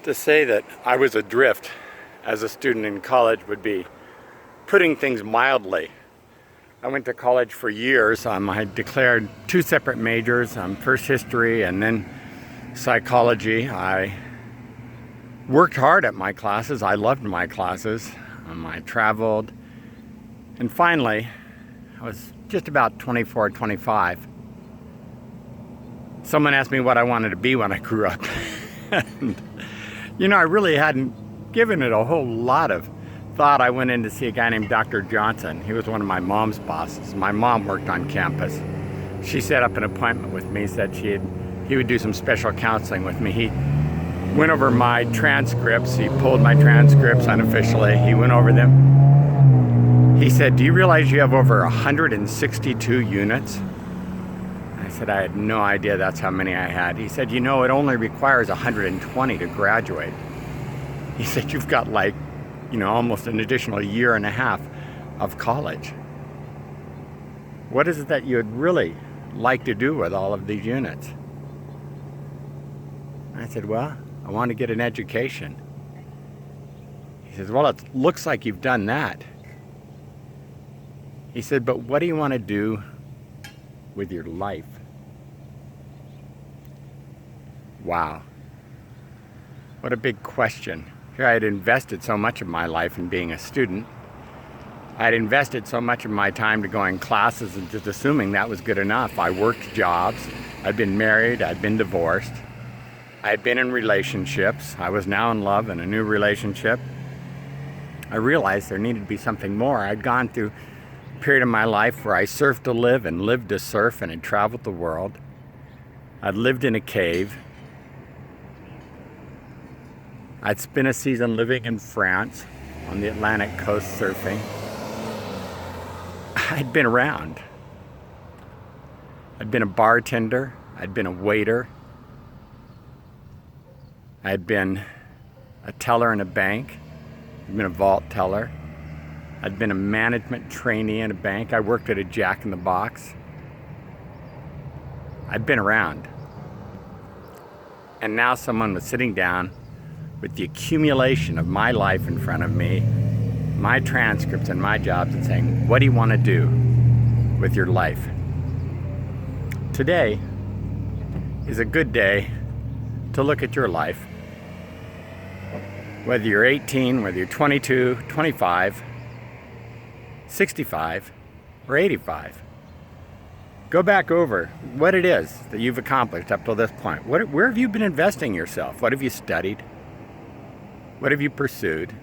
To say that I was adrift as a student in college would be putting things mildly. I went to college for years. I declared 2 separate majors, first history and then psychology. I worked hard at my classes. I loved my classes. I traveled. And finally, I was just about 24, 25. Someone asked me what I wanted to be when I grew up. And, I really hadn't given it a whole lot of thought. I went in to see a guy named Dr. Johnson. He was one of my mom's bosses. My mom worked on campus. She set up an appointment with me, said he would do some special counseling with me. He went over my transcripts. He pulled my transcripts unofficially. He went over them. He said, "Do you realize you have over 162 units?" I said, "I had no idea that's how many I had." He said, "It only requires 120 to graduate." He said, "You've got almost an additional year and a half of college. What is it that you'd really like to do with all of these units?" I said, "Well, I want to get an education." He says, "Well, it looks like you've done that." He said, "But what do you want to do with your life?" Wow. What a big question. Here I had invested so much of my life in being a student. I had invested so much of my time to going classes and just assuming that was good enough. I worked jobs. I'd been married. I'd been divorced. I had been in relationships. I was now in love in a new relationship. I realized there needed to be something more. I'd gone through a period of my life where I surfed to live and lived to surf and had traveled the world. I'd lived in a cave. I'd spent a season living in France on the Atlantic coast surfing. I'd been around. I'd been a bartender. I'd been a waiter. I'd been a teller in a bank. I'd been a vault teller. I'd been a management trainee in a bank. I worked at a Jack in the Box. I'd been around. And now someone was sitting down with the accumulation of my life in front of me, my transcripts and my jobs, and saying, "What do you want to do with your life?" Today is a good day to look at your life. Whether you're 18, whether you're 22, 25, 65, or 85. Go back over what it is that you've accomplished up to this point. Where have you been investing yourself? What have you studied? What have you pursued?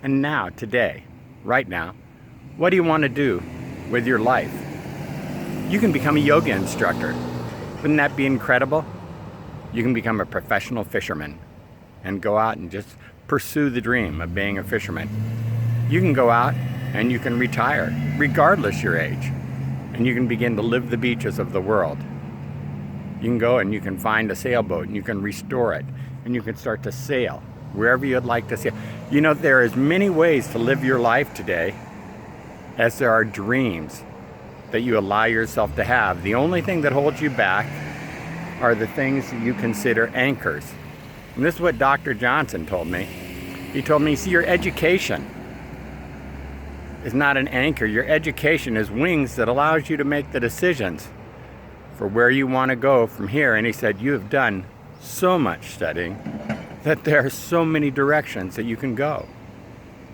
And now, today, right now, what do you want to do with your life? You can become a yoga instructor. Wouldn't that be incredible? You can become a professional fisherman and go out and just pursue the dream of being a fisherman. You can go out and you can retire, regardless your age, and you can begin to live the beaches of the world. You can go and you can find a sailboat and you can restore it and you can start to sail wherever you'd like to sail. There are as many ways to live your life today as there are dreams that you allow yourself to have. The only thing that holds you back are the things that you consider anchors. And this is what Dr. Johnson told me. He told me, see, your education is not an anchor. Your education is wings that allows you to make the decisions for where you want to go from here. And he said, you have done so much studying that there are so many directions that you can go.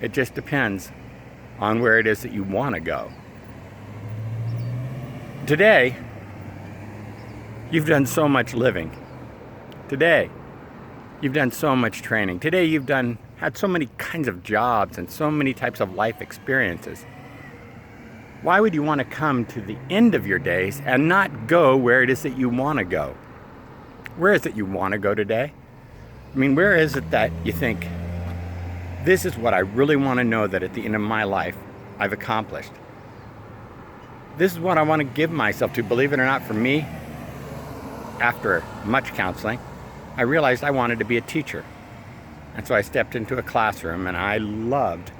It just depends on where it is that you want to go. Today, you've done so much living. Today, you've done so much training. Today, you've had so many kinds of jobs and so many types of life experiences. Why would you want to come to the end of your days and not go where it is that you want to go? Where is it you want to go today? Where is it that you think, this is what I really want to know that at the end of my life I've accomplished? This is what I want to give myself to. Believe it or not, for me, after much counseling, I realized I wanted to be a teacher. And so I stepped into a classroom and I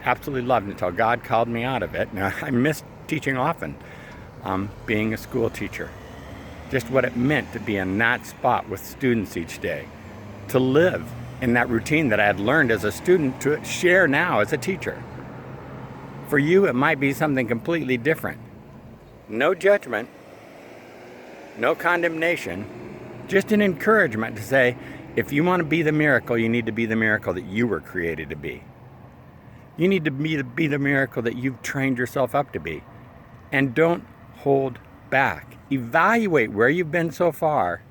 absolutely loved it until God called me out of it. Now, I missed teaching often, being a school teacher. Just what it meant to be in that spot with students each day. To live in that routine that I had learned as a student to share now as a teacher. For you, it might be something completely different. No judgment, no condemnation, just an encouragement to say, if you want to be the miracle, you need to be the miracle that you were created to be. You need to be the miracle that you've trained yourself up to be. And don't hold back. Evaluate where you've been so far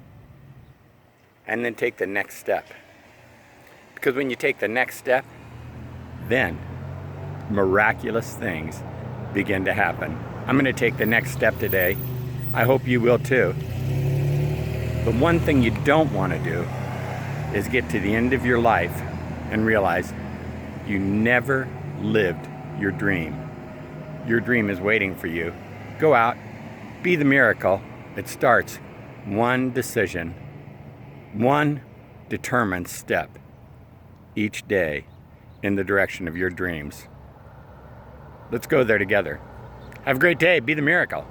and then take the next step. Because when you take the next step, then miraculous things begin to happen. I'm going to take the next step today. I hope you will too. The one thing you don't want to do is get to the end of your life and realize you never lived your dream. Your dream is waiting for you. Go out, be the miracle. It starts one decision, one determined step each day in the direction of your dreams. Let's go there together. Have a great day. Be the miracle.